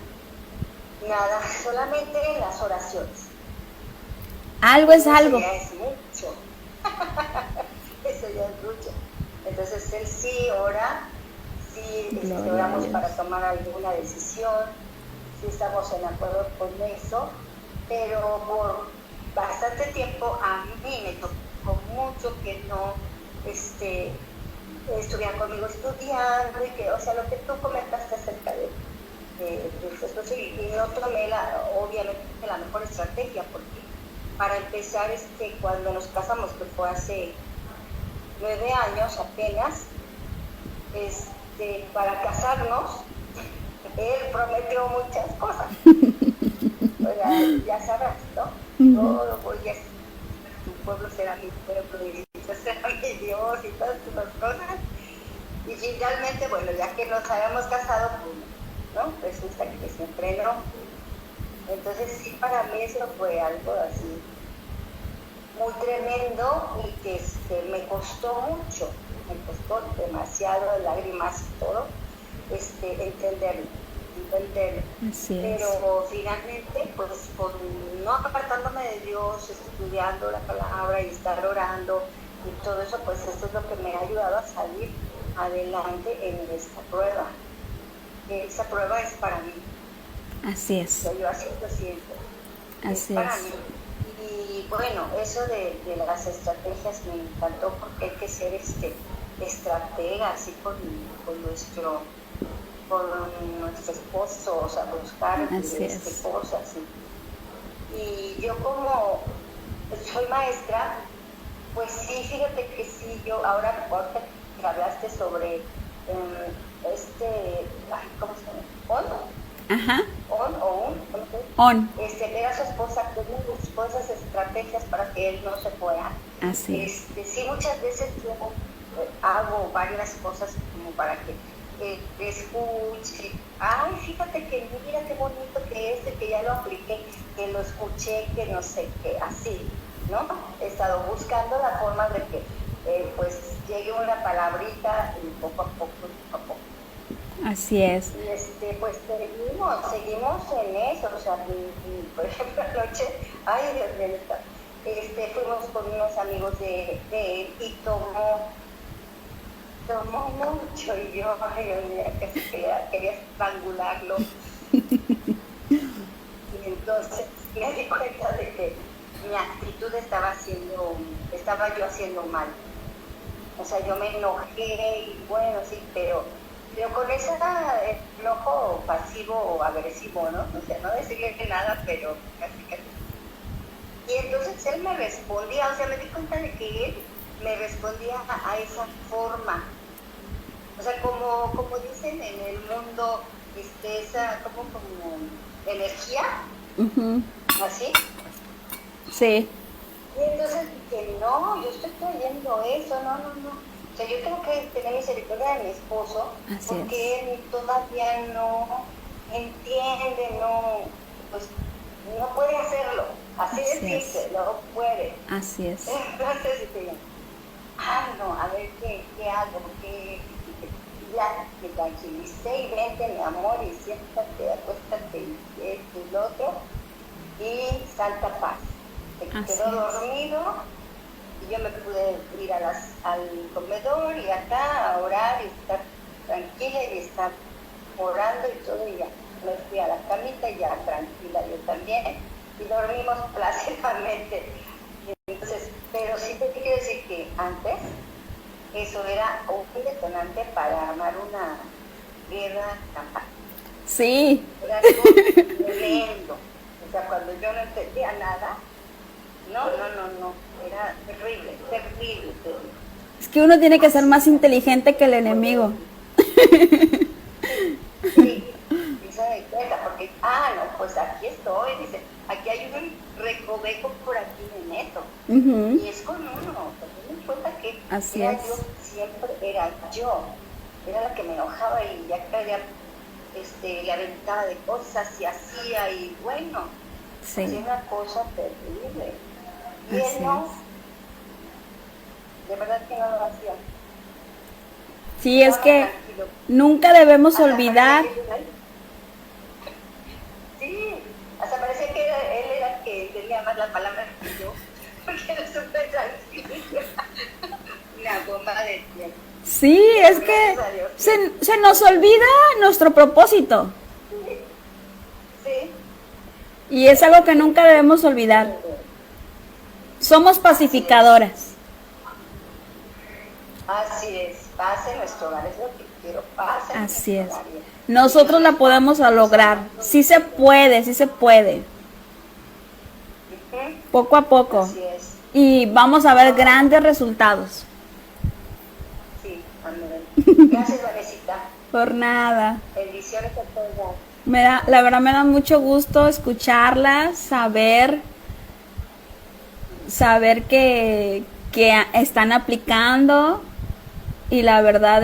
nada, solamente en las oraciones. Algo es algo. Eso ya es mucho. Eso ya es mucho. Entonces él sí ora, sí oramos para tomar alguna decisión, sí estamos en acuerdo con eso, pero por bastante tiempo a mí me tocó mucho que no estuviera conmigo estudiando, y que, o sea, lo que tú comentaste acerca de tu esposo, y no tomé obviamente la mejor estrategia, porque para empezar, cuando nos casamos, que fue hace 9 años apenas, para casarnos, él prometió muchas cosas. O sea, ya sabrás, ¿no? Yo voy a tu pueblo será mi pueblo, y yo será mi Dios, y todas esas cosas. Y finalmente, bueno, ya que nos habíamos casado, pues, ¿no? Resulta que siempre no. Entonces sí, para mí eso fue algo así muy tremendo, y que me costó mucho, me costó demasiado, lágrimas y todo, entenderlo. Pero finalmente, pues no apartándome de Dios, estudiando la palabra y estar orando y todo eso, pues esto es lo que me ha ayudado a salir adelante en esta prueba. Esa prueba es para mí. Así es. Yo así lo siento. Así es para es. mí. Y bueno, eso de las estrategias me encantó, porque hay que ser estratega, así con nuestro esposo, o sea, buscar cosas. Y yo, como soy maestra, pues sí, fíjate que sí, yo ahora que hablaste sobre ¿cómo se llama? Ajá. On. Ver a su esposa, buscó esas estrategias para que él no se fuera. Así es. Sí, muchas veces yo hago varias cosas como para que escuche. Ay, fíjate que mira qué bonito que ya lo apliqué, que lo escuché, que no sé qué, así, ¿no? He estado buscando la forma de que pues llegue una palabrita, y poco a poco. Así es. Y pues seguimos en eso, o sea, por ejemplo, anoche, ay Dios mío, fuimos con unos amigos de él, y tomó tomó mucho y yo, ay, Dios mío, casi quería estrangularlo. Y entonces me di cuenta de que mi actitud estaba yo haciendo mal. O sea, yo me enojé y bueno, sí, pero con ese enojo pasivo o agresivo, ¿no? O sea, no decirle nada, pero casi. Y entonces él me respondía, o sea, me di cuenta de que él me respondía a esa forma. O sea, como dicen en el mundo, esa como energía, así. Sí. Y entonces dije, no, yo estoy trayendo eso, no. O sea, yo tengo que tener misericordia de mi esposo, Así porque él todavía no entiende, pues no puede hacerlo. Así de simple, no puede. Así es. Entonces dije, no, a ver qué hago, ya me tranquilicé y vente, mi amor, y siéntate, acuéstate, y esto y lo otro, y santa paz. Se quedó dormido y yo me pude ir al comedor y acá a orar y estar tranquila y estar orando y todo, y ya me fui a la camita y ya tranquila yo también, y dormimos plácidamente. Entonces, pero sí te quiero decir que antes eso era un detonante para armar una guerra campal. Sí. Era algo tremendo. O sea, cuando yo no entendía nada, no, era terrible. Es que uno tiene que ser más inteligente que el enemigo. Sí, y se da cuenta, porque, no, pues aquí estoy, dice, aquí hay un recoveco por aquí de neto. Y es con uno, me di cuenta que así era es. yo, siempre era yo. Era la que me enojaba y ya caía, le aventaba de cosas y hacía, y bueno, sí. hacía una cosa terrible. Y así él no, de verdad que no lo hacía. Sí, es que nunca debemos hasta olvidar. Sí, hasta parecía que él era el que tenía más la palabra que yo, porque era súper tranquilo. Una bomba de tiempo. Sí, es que se nos olvida nuestro propósito. Sí. Y es algo que nunca debemos olvidar. Somos pacificadoras. Así es, paz en nuestro hogar, es lo que quiero, paz en Así es. nuestro hogar. Nosotros la podemos lograr. Sí se puede, sí se puede. Poco a poco. Así es. Y vamos a ver grandes resultados. Sí, amén. Gracias, Vanesita. Por nada. Bendiciones a todos. La verdad me da mucho gusto escucharlas, saber que están aplicando, y la verdad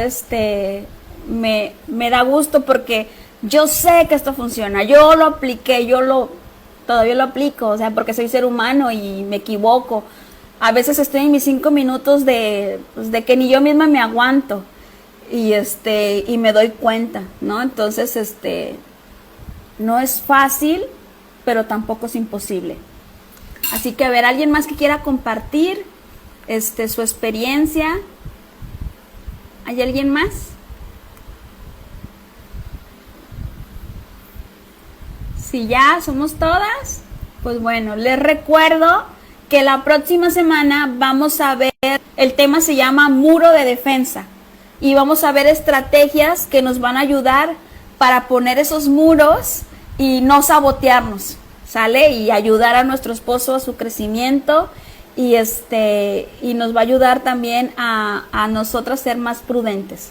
me da gusto porque yo sé que esto funciona. Yo lo apliqué, todavía lo aplico, o sea, porque soy ser humano y me equivoco. A veces estoy en mis 5 minutos de que ni yo misma me aguanto, y me doy cuenta, ¿no? Entonces, no es fácil, pero tampoco es imposible. Así que, a ver, alguien más que quiera compartir su experiencia. ¿Hay alguien más? Si ya somos todas, pues bueno, les recuerdo que la próxima semana vamos a ver, el tema se llama muro de defensa, y vamos a ver estrategias que nos van a ayudar para poner esos muros y no sabotearnos, ¿sale? Y ayudar a nuestro esposo a su crecimiento, y nos va a ayudar también a nosotras ser más prudentes,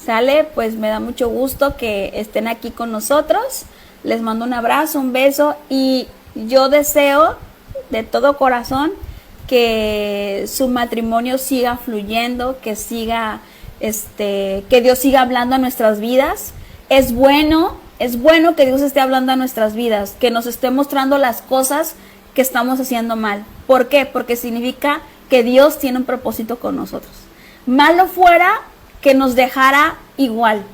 ¿sale? Pues me da mucho gusto que estén aquí con nosotros. Les mando un abrazo, un beso, y yo deseo de todo corazón que su matrimonio siga fluyendo, que Dios siga hablando a nuestras vidas. Es bueno que Dios esté hablando a nuestras vidas, que nos esté mostrando las cosas que estamos haciendo mal. ¿Por qué? Porque significa que Dios tiene un propósito con nosotros. Malo fuera que nos dejara igual,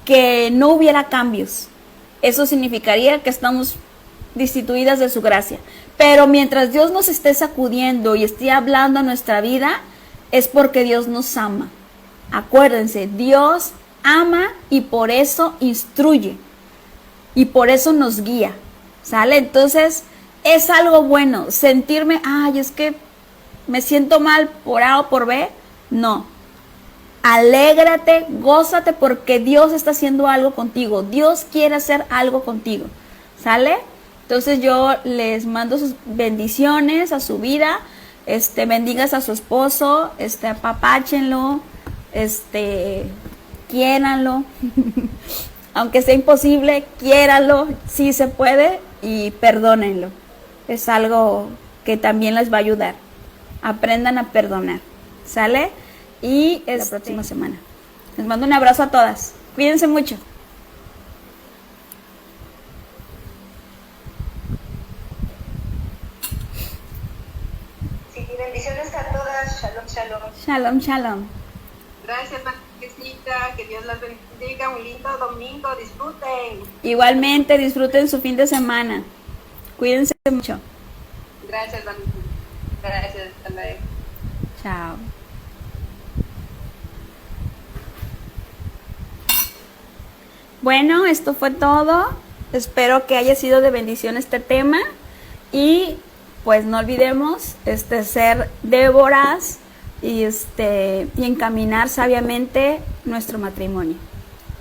que no hubiera cambios. Eso significaría que estamos destituidas de su gracia. Pero mientras Dios nos esté sacudiendo y esté hablando a nuestra vida, es porque Dios nos ama. Acuérdense, Dios ama y por eso instruye y por eso nos guía, ¿sale? Entonces es algo bueno sentirme, ay, es que me siento mal por A o por B. No, alégrate, gózate porque Dios está haciendo algo contigo, Dios quiere hacer algo contigo, ¿sale? Entonces yo les mando sus bendiciones a su vida, bendigas a su esposo, apapáchenlo, quiéranlo, aunque sea imposible, quiéranlo, sí se puede, y perdónenlo. Es algo que también les va a ayudar. Aprendan a perdonar, ¿sale? Y la próxima semana. Les mando un abrazo a todas. Cuídense mucho. Sí, bendiciones a todas. Shalom, shalom. Shalom, shalom. Gracias, Marquesita, que Dios las bendiga, un lindo domingo, disfruten. Igualmente, disfruten su fin de semana. Cuídense mucho. Gracias, Marquesita. Gracias, hasta luego. Chao. Bueno, esto fue todo. Espero que haya sido de bendición este tema. Y pues no olvidemos ser Déboras y encaminar sabiamente nuestro matrimonio.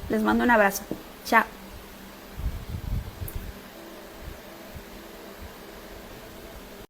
Les mando un abrazo. Chao.